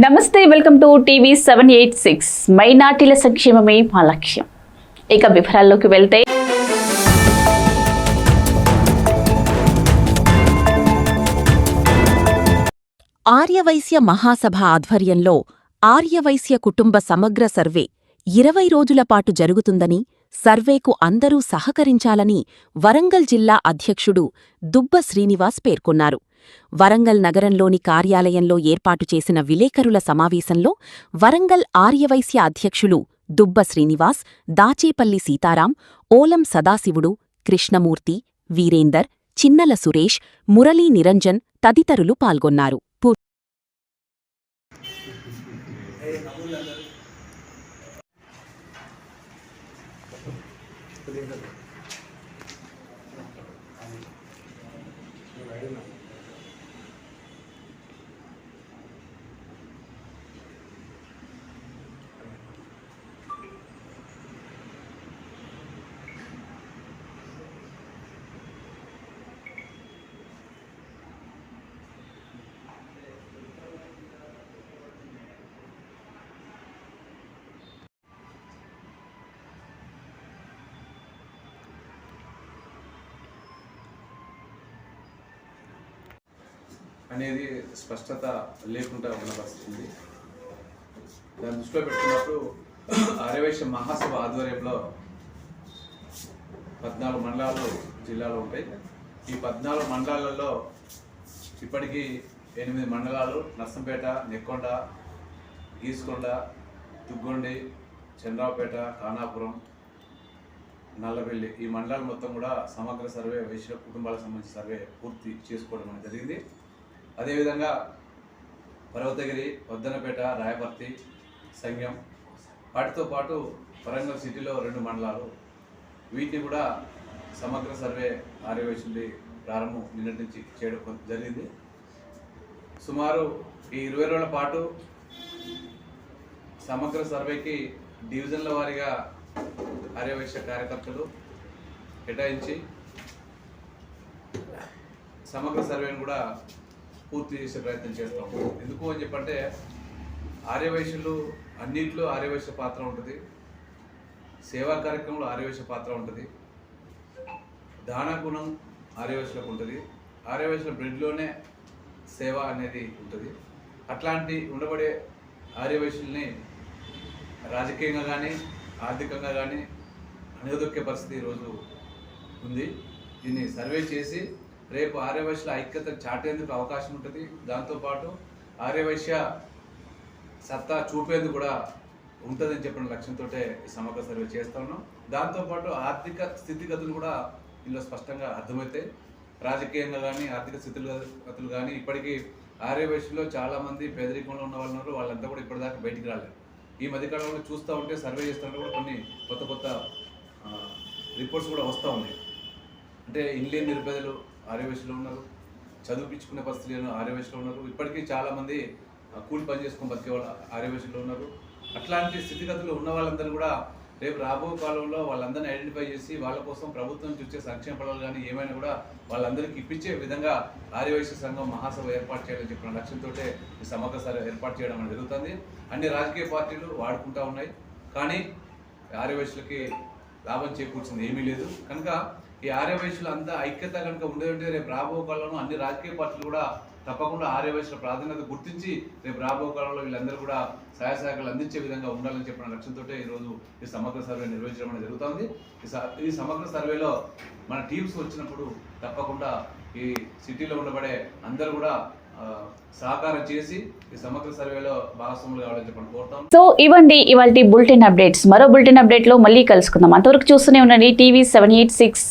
నమస్తే, welcome to TV 786. మైనార్టీల సంక్షేమమే మా లక్ష్యం. ఇక వివరాల్లోకి వెళ్తే ఆర్యవైశ్య మహాసభ ఆధ్వర్యంలో ఆర్యవైశ్య కుటుంబ సమగ్ర సర్వే 20 రోజుల పాటు జరుగుతుందని, సర్వేకు అందరూ సహకరించాలని వరంగల్ జిల్లా అధ్యక్షుడు దుబ్బ శ్రీనివాస్ పేర్కొన్నారు. వరంగల్ నగరంలోని కార్యాలయంలో ఏర్పాటు చేసిన విలేకరుల సమావేశంలో వరంగల్ ఆర్యవైశ్య అధ్యక్షులు దుబ్బ శ్రీనివాస్, దాచేపల్లి సీతారాం, ఓలం సదాశివుడు, కృష్ణమూర్తి, వీరేందర్, చిన్నల సురేష్, మురళీ నిరంజన్ తదితరులు పాల్గొన్నారు. అనేది స్పష్టత లేకుండా ఉన్న పరిస్థితి ఉంది. దాన్ని దృష్టిలో పెట్టుకున్నప్పుడు ఆర్యవైశ్య మహాసభ ఆధ్వర్యంలో 14 మండలాలు జిల్లాలో ఉంటాయి. ఈ 14 మండలాలలో ఇప్పటికీ 8 మండలాలు నర్సంపేట, నెక్కొండ, గీసుకొండ, తుగ్గొండి, చంద్రావుపేట, ఖానాపురం, నల్లబెల్లి ఈ మండలాలు మొత్తం కూడా సమగ్ర సర్వే వైశ్య కుటుంబాలకు సంబంధించిన సర్వే పూర్తి చేసుకోవడం అనేది జరిగింది. అదేవిధంగా పర్వతగిరి, వద్దనపేట, రాయపర్తి, సంగం వాటితో పాటు వరంగల్ సిటీలో 2 మండలాలు, వీటిని కూడా సమగ్ర సర్వే ఆర్యవైశ్యుడి ప్రారంభం నిన్నటి నుంచి చేయడం జరిగింది. సుమారు ఈ 20 రోజుల పాటు సమగ్ర సర్వేకి డివిజన్ల వారీగా ఆర్యవైశ్య కార్యకర్తలు కేటాయించి సమగ్ర సర్వేను కూడా పూర్తి చేసే ప్రయత్నం చేస్తాం. ఎందుకు అని చెప్పంటే ఆర్యవైశ్యులు అన్నింటిలో ఆర్యవైశ్య పాత్ర ఉంటుంది, సేవా కార్యక్రమంలో ఆర్యవైశ్య పాత్ర ఉంటుంది, దాన గుణం ఆర్యవైశ్యులకు ఉంటుంది, ఆర్యవైశ్యుల బ్లడ్లోనే సేవ అనేది ఉంటుంది. అట్లాంటి ఉండబడే ఆర్యవైశ్యుల్ని రాజకీయంగా కానీ ఆర్థికంగా కానీ అణగదొక్కే పరిస్థితి ఈరోజు ఉంది. దీన్ని సర్వే చేసి రేపు ఆర్యవైశ్యుల ఐక్యత చాటేందుకు అవకాశం ఉంటుంది. దాంతోపాటు ఆర్యవైశ్య సత్తా చూపేందుకు కూడా ఉంటుందని చెప్పిన లక్ష్యంతో ఈ సమగ్ర సర్వే చేస్తా ఉన్నాం. దాంతోపాటు ఆర్థిక స్థితిగతులు కూడా ఇందులో స్పష్టంగా అర్థమవుతాయి. రాజకీయంగా కానీ ఆర్థిక స్థితిగతులు కానీ ఇప్పటికీ ఆర్యవైశ్యులో చాలామంది పేదరికంలో ఉన్న వాళ్ళు ఉన్నారు. వాళ్ళంతా కూడా ఇప్పటిదాకా బయటికి రాలేదు. ఈ మధ్యకాలంలో చూస్తూ ఉంటే, సర్వే చేస్తుంటే కూడా కొన్ని కొత్త రిపోర్ట్స్ కూడా వస్తూ ఉన్నాయి. అంటే ఇండియన్ నిరుపేదలు ఆర్యవైశ్యులు ఉన్నారు, చదివించుకునే పరిస్థితులు ఆర్యవైశ్యులు ఉన్నారు, ఇప్పటికీ చాలామంది కూలి పని చేసుకుని బతికే వాళ్ళు ఆర్యవైశ్యులు ఉన్నారు. అట్లాంటి స్థితిగతులు ఉన్న వాళ్ళందరూ కూడా రేపు రాబో కాలంలో వాళ్ళందరినీ ఐడెంటిఫై చేసి వాళ్ళ కోసం ప్రభుత్వం చూసే సంక్షేమ ఫలాలు కానీ ఏమైనా కూడా వాళ్ళందరికీ ఇప్పించే విధంగా ఆర్యవైశ్య సంఘం మహాసభ ఏర్పాటు చేయాలని చెప్పిన లక్ష్యంతో ఈ సమగ్ర సర్వే ఏర్పాటు చేయడం అనేది జరుగుతుంది. అన్ని రాజకీయ పార్టీలు వాడుకుంటూ ఉన్నాయి, కానీ ఆర్యవైశ్యులకి లాభం చేకూర్చింది ఏమీ లేదు. కనుక ఈ ఆర్యవైశ్యులు అంతా ఐక్యత కనుక ఉండేదంటే రేపు రాబో కాలంలో అన్ని రాజకీయ పార్టీలు కూడా తప్పకుండా ఆర్యవైశ్యుల ప్రాధాన్యత గుర్తించి రేపు రాబో కాలంలో వీళ్ళందరూ కూడా సహాయ సహకారాలు అందించే విధంగా ఉండాలని చెప్పిన లక్ష్యంతో ఈరోజు ఈ సమగ్ర సర్వే నిర్వహించడం అనేది జరుగుతుంది. ఈ సమగ్ర సర్వేలో మన టీమ్స్ వచ్చినప్పుడు తప్పకుండా ఈ సిటీలో ఉండబడే అందరూ కూడా సహకారం చేసి ఈ సమగ్ర సర్వేలో భాగస్వాములు కావాలని చెప్పని కోరుతాం. సో ఇవ్వండి ఇవాల్టి బులెటిన్ అప్డేట్స్. మరో బులెటిన్ అప్డేట్లో మళ్ళీ కలుసుకుందాం. అంతవరకు చూస్తూనే ఉండండి టీవీ 786.